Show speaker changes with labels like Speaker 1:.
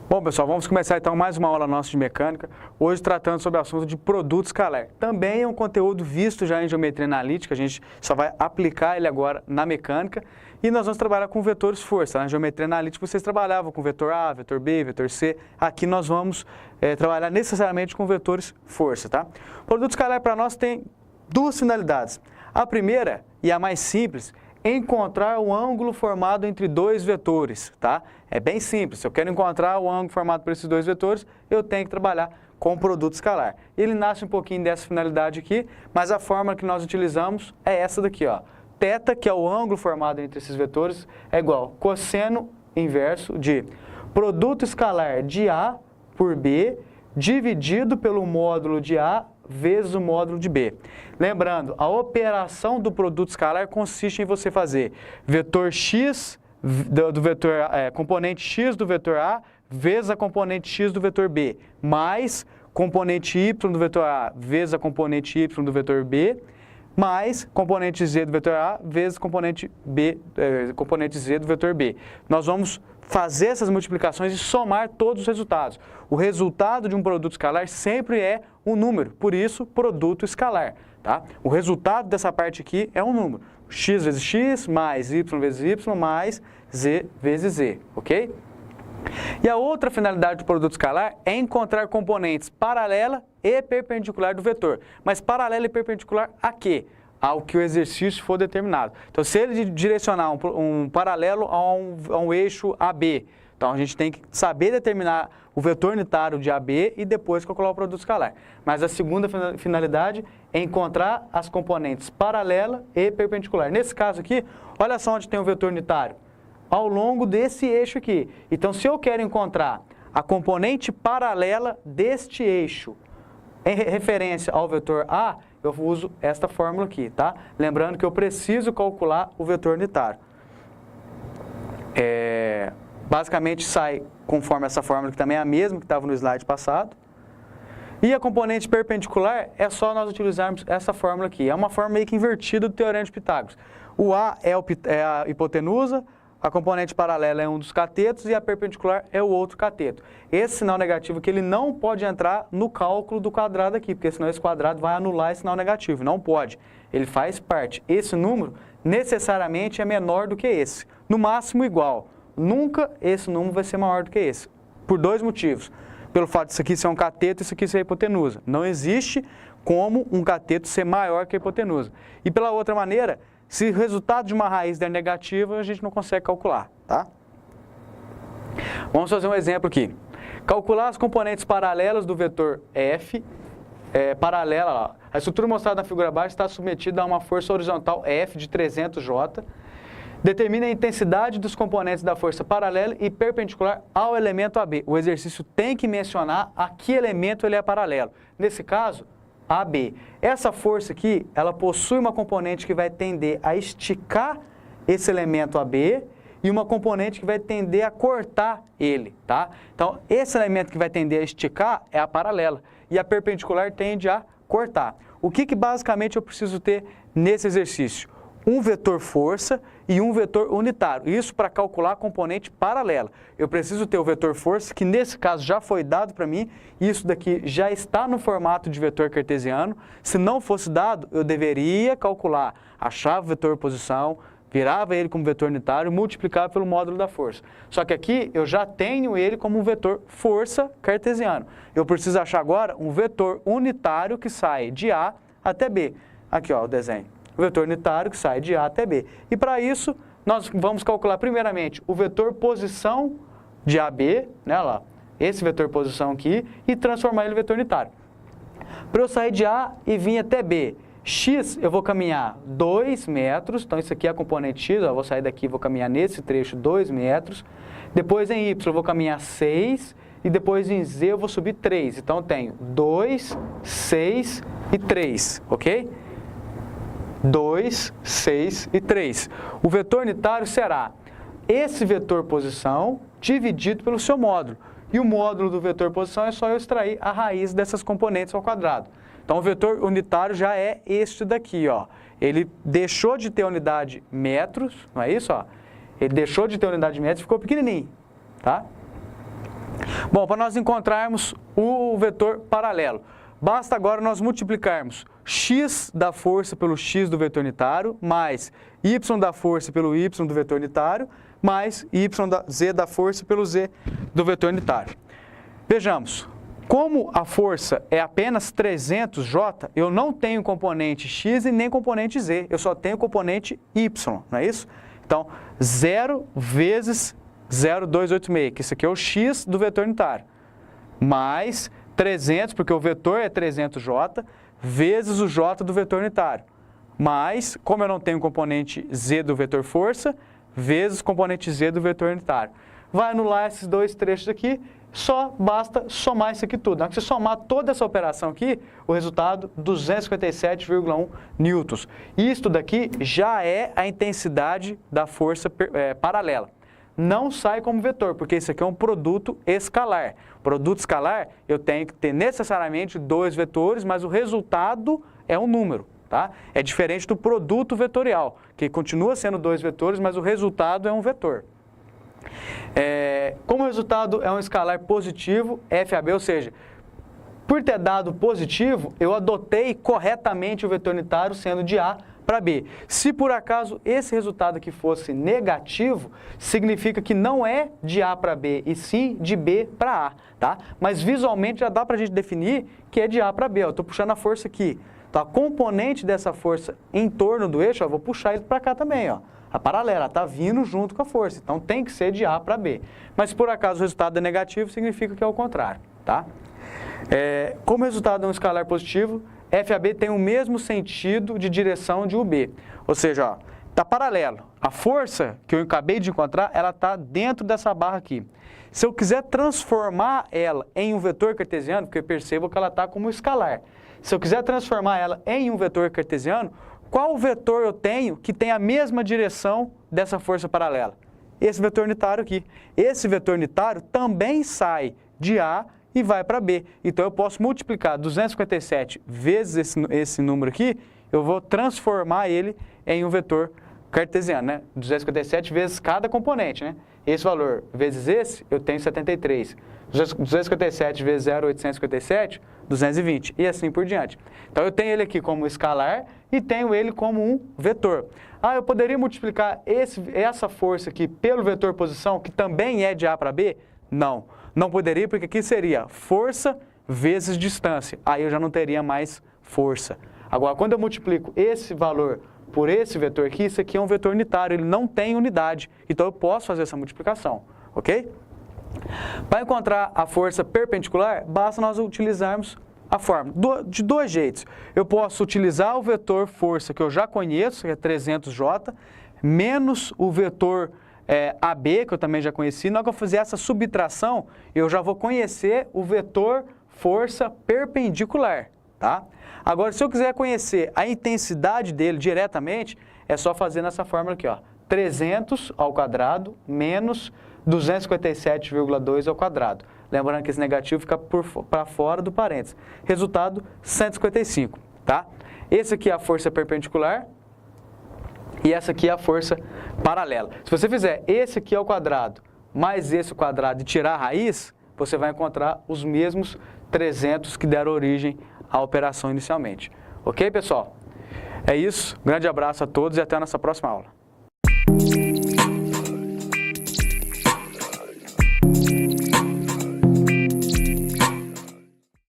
Speaker 1: Bom, pessoal, vamos começar então mais uma aula nossa de mecânica, hoje tratando sobre o assunto de produto escalar. Também é um conteúdo visto já em geometria analítica, a gente só vai aplicar ele agora na mecânica e nós vamos trabalhar com vetores força. Na geometria analítica vocês trabalhavam com vetor A, vetor B, vetor C, aqui nós vamos trabalhar necessariamente com vetores força, tá? O produto escalar para nós tem duas finalidades. A primeira, e a mais simples, encontrar o ângulo formado entre dois vetores, tá? É bem simples, se eu quero encontrar o ângulo formado por esses dois vetores, eu tenho que trabalhar com o produto escalar. Ele nasce um pouquinho dessa finalidade aqui, mas a fórmula que nós utilizamos é essa daqui, ó. Θ, que é o ângulo formado entre esses vetores, é igual cosseno inverso de produto escalar de A por B dividido pelo módulo de A vezes o módulo de B. Lembrando, a operação do produto escalar consiste em você fazer vetor x componente x do vetor A vezes a componente x do vetor B, mais componente y do vetor A vezes a componente y do vetor B, mais componente z do vetor A vezes componente z do vetor B. Nós vamos fazer essas multiplicações e somar todos os resultados. O resultado de um produto escalar sempre é um número, por isso, produto escalar. Tá? O resultado dessa parte aqui é um número. X vezes x, mais y vezes y, mais z vezes z, ok? E a outra finalidade do produto escalar é encontrar componentes paralela e perpendicular do vetor. Mas paralela e perpendicular a quê? Ao que o exercício for determinado. Então, se ele direcionar um paralelo a um eixo AB, então a gente tem que saber determinar o vetor unitário de AB e depois calcular o produto escalar. Mas a segunda finalidade é encontrar as componentes paralela e perpendicular. Nesse caso aqui, olha só onde tem o vetor unitário. Ao longo desse eixo aqui. Então, se eu quero encontrar a componente paralela deste eixo em referência ao vetor A, eu uso esta fórmula aqui, tá? Lembrando que eu preciso calcular o vetor unitário. Basicamente sai conforme essa fórmula, que também é a mesma que estava no slide passado. E a componente perpendicular é só nós utilizarmos essa fórmula aqui. É uma forma meio que invertida do teorema de Pitágoras. O A é a hipotenusa, a componente paralela é um dos catetos e a perpendicular é o outro cateto. Esse sinal negativo aqui, ele não pode entrar no cálculo do quadrado aqui, porque senão esse quadrado vai anular esse sinal negativo. Não pode. Ele faz parte. Esse número necessariamente é menor do que esse. No máximo igual. Nunca esse número vai ser maior do que esse. Por dois motivos. Pelo fato disso aqui ser um cateto e isso aqui ser a hipotenusa. Não existe como um cateto ser maior que a hipotenusa. E pela outra maneira, se o resultado de uma raiz der negativa, a gente não consegue calcular, tá? Vamos fazer um exemplo aqui. Calcular as componentes paralelas do vetor F, paralela, a estrutura mostrada na figura abaixo está submetida a uma força horizontal F de 300J. Determine a intensidade dos componentes da força paralela e perpendicular ao elemento AB. O exercício tem que mencionar a que elemento ele é paralelo. Nesse caso, AB. Essa força aqui, ela possui uma componente que vai tender a esticar esse elemento AB e uma componente que vai tender a cortar ele, tá? Então, esse elemento que vai tender a esticar é a paralela e a perpendicular tende a cortar. O que basicamente eu preciso ter nesse exercício? Um vetor força e um vetor unitário. Isso para calcular a componente paralela. Eu preciso ter o vetor força, que nesse caso já foi dado para mim. Isso daqui já está no formato de vetor cartesiano. Se não fosse dado, eu deveria calcular, achava o vetor posição, virava ele como vetor unitário, multiplicava pelo módulo da força. Só que aqui eu já tenho ele como um vetor força cartesiano. Eu preciso achar agora um vetor unitário que sai de A até B. Aqui, ó, o desenho. O vetor unitário que sai de A até B. E para isso, nós vamos calcular primeiramente o vetor posição de AB, né, lá, esse vetor posição aqui, e transformar ele em vetor unitário. Para eu sair de A e vir até B, x eu vou caminhar 2 metros, então isso aqui é a componente x, ó, eu vou sair daqui e vou caminhar nesse trecho 2 metros. Depois em y eu vou caminhar 6 e depois em z eu vou subir 3. Então eu tenho 2, 6 e 3, ok? 2, 6 e 3. O vetor unitário será esse vetor posição dividido pelo seu módulo. e o módulo do vetor posição é só eu extrair a raiz dessas componentes ao quadrado. Então, o vetor unitário já é este daqui, ó. Ele deixou de ter unidade metros, não é isso, ó? Ele deixou de ter unidade de metros e ficou pequenininho, tá? Bom, para nós encontrarmos o vetor paralelo, basta agora nós multiplicarmos x da força pelo x do vetor unitário, mais y da força pelo y do vetor unitário, mais z da força pelo z do vetor unitário. Vejamos, como a força é apenas 300J, eu não tenho componente x e nem componente z, eu só tenho componente y, não é isso? Então, 0 vezes 0,286, que isso aqui é o x do vetor unitário, mais 300, porque o vetor é 300J, vezes o J do vetor unitário, mais, como eu não tenho componente z do vetor força, vezes componente z do vetor unitário. Vai anular esses dois trechos aqui, só basta somar isso aqui tudo. Na hora que você somar toda essa operação aqui, o resultado, 257,1 newtons. Isto daqui já é a intensidade da força paralela. Não sai como vetor, porque isso aqui é um produto escalar. Produto escalar, eu tenho que ter necessariamente dois vetores, mas o resultado é um número, tá? É diferente do produto vetorial, que continua sendo dois vetores, mas o resultado é um vetor. Como o resultado é um escalar positivo, FAB, ou seja, por ter dado positivo, eu adotei corretamente o vetor unitário sendo de A para B. Se por acaso esse resultado aqui fosse negativo, significa que não é de A para B, e sim de B para A, tá? Mas visualmente já dá para a gente definir que é de A para B. Eu estou puxando a força aqui. Então, a componente dessa força em torno do eixo, eu vou puxar ele para cá também, ó. A paralela está vindo junto com a força, então tem que ser de A para B. Mas se por acaso o resultado é negativo, significa que é o contrário, tá? Como o resultado é um escalar positivo, FAB tem o mesmo sentido de direção de UB. Ou seja, está paralelo. A força que eu acabei de encontrar, ela está dentro dessa barra aqui. Se eu quiser transformar ela em um vetor cartesiano, porque percebo que ela está como escalar. Se eu quiser transformar ela em um vetor cartesiano, qual vetor eu tenho que tem a mesma direção dessa força paralela? Esse vetor unitário aqui. Esse vetor unitário também sai de A e vai para B. Então, eu posso multiplicar 257 vezes esse número aqui, eu vou transformar ele em um vetor cartesiano, né? 257 vezes cada componente, né? Esse valor vezes esse, eu tenho 73. 257 vezes 0,857, 220, e assim por diante. Então, eu tenho ele aqui como escalar e tenho ele como um vetor. Eu poderia multiplicar essa força aqui pelo vetor posição, que também é de A para B? Não, não poderia, porque aqui seria força vezes distância. Aí eu já não teria mais força. Agora, quando eu multiplico esse valor por esse vetor aqui, isso aqui é um vetor unitário, ele não tem unidade. Então, eu posso fazer essa multiplicação, ok? Para encontrar a força perpendicular, basta nós utilizarmos a fórmula de dois jeitos. Eu posso utilizar o vetor força que eu já conheço, que é 300J, menos o vetor AB, que eu também já conheci. Na hora que eu fizer essa subtração, eu já vou conhecer o vetor força perpendicular, tá? Agora, se eu quiser conhecer a intensidade dele diretamente, é só fazer nessa fórmula aqui, ó. 300 ao quadrado menos 257,2 ao quadrado. Lembrando que esse negativo fica para fora do parênteses. Resultado, 155, tá? Esse aqui é a força perpendicular e essa aqui é a força paralela. Se você fizer esse aqui ao quadrado mais esse ao quadrado e tirar a raiz, você vai encontrar os mesmos 300 que deram origem à operação inicialmente. Ok, pessoal? É isso. Grande abraço a todos e até a nossa próxima aula.